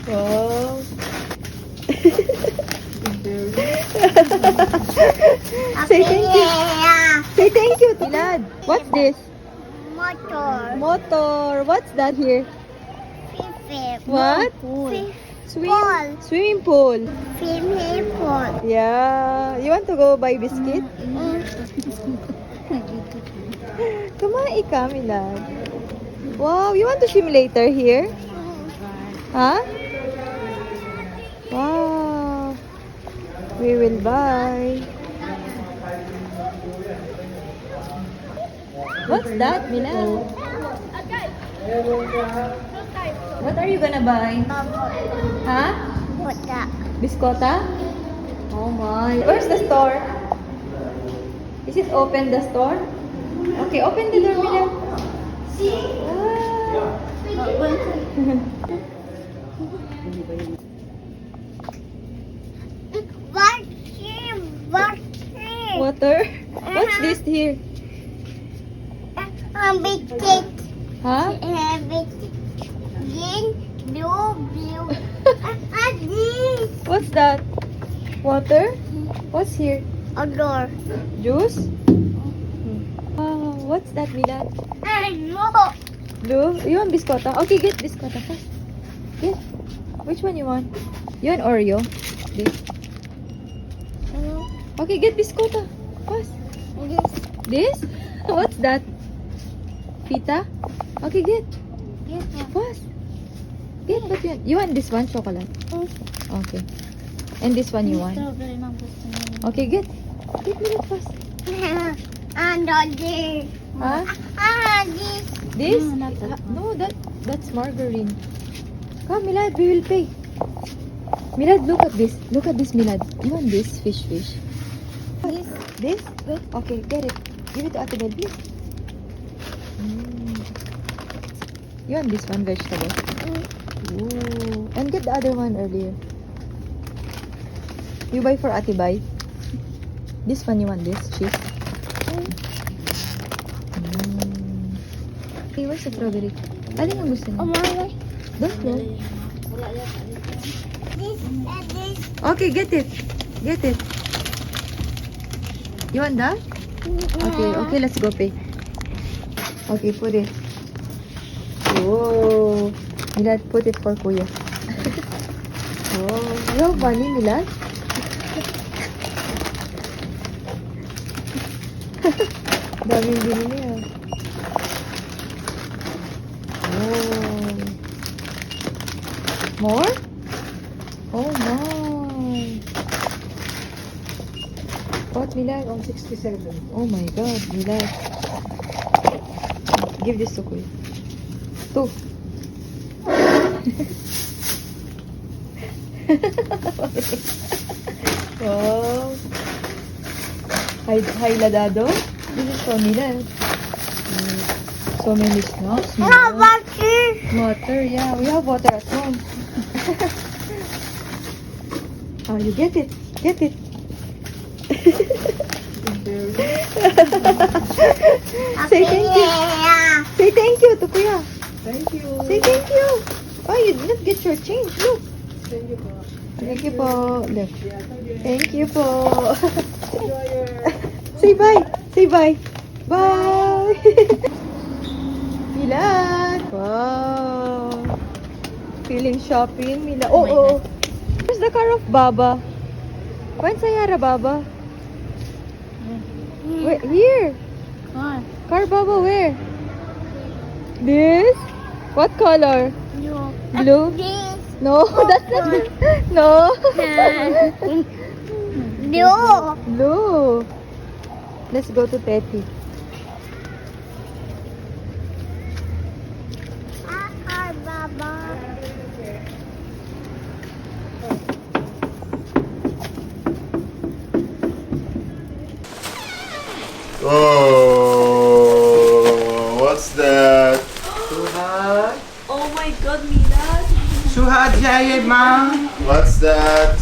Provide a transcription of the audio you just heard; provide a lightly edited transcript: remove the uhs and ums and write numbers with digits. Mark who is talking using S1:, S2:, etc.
S1: Wow. Say thank you. Say thank you, Milad. What's this?
S2: Motor.
S1: Motor. What's that here?
S2: Fifi.
S1: What? Swimming pool.
S2: Swimming pool.
S1: Yeah. You want to go buy biscuit? Kumain ka, Milad. Wow. You want to swim later here? Huh? Wow. We will buy. What's that, Milad? What are you gonna buy? Huh?
S2: Motor.
S1: Biscotta? Oh my. Where's the store? Is it open, the store? Okay, open the door, Milad. Water? What's this here?
S2: Big cake.
S1: Huh?
S2: Big green, blue. This.
S1: What's that? Water? What's here?
S2: A door.
S1: Juice? Oh, what's that, Milad?
S2: No.
S1: Blue? You want biscotta? Okay, get biscotta first. Get. Which one you want? You want Oreo? This. Okay, get biscotta. Fast. This? What's that? Pita? Okay, get. Fast. Get, but you want this one, chocolate? Okay. And this one you want? Okay, get. Get, Milad, fast.
S2: And this.
S1: Huh?
S2: This.
S1: This? No, that's margarine. Come, Milad, we will pay. Milad, look at this. Look at this, Milad. You want this? Fish.
S2: This.
S1: This? Okay, get it. Give it to Ate Bel, please. You want this one, vegetable? Ooh. And get the other one earlier. You buy for Ate Bai. This one, you want this? Cheese? Hey, where's the strawberry? Alin ang gusto niyo? Don't know.
S2: This.
S1: Okay, get it. Get it. You want that? Okay, let's go pay. Okay, put it. Whoa. Milad, put it for Kuya. Oh, you have money, Milad? Daming binili ah. Oh. More? Oh my. What, Milad?
S3: 167.
S1: Oh my God, Milad. Give this to Kuya. 2. Wow. Hi, Ladado. This is for Milad. So many snacks. Milad. Water, yeah. We have water at home. Oh, you get it. Get it. Say thank you. Say thank you to Kuya.
S3: Thank you.
S1: Say thank you. Oh, you did not get your change. Look.
S3: Thank you po.
S1: Thank you po. Look. Thank you po.
S3: Enjoy your...
S1: Say bye. Say bye. Bye. Milad. Wow. Feeling shopping, Milad. Oh. Where's the car of Baba? When's Sayara, Baba? Where? Here. Car Baba, where? This? What color? Blue?
S2: This.
S1: No, that's not. No.
S2: Blue.
S1: Blue. Let's go to Teti.
S2: Baba.
S4: Oh, what's that?
S3: Suhad.
S5: Oh my God, Milad!
S3: Suhad Jayed, ma'am.
S4: What's that?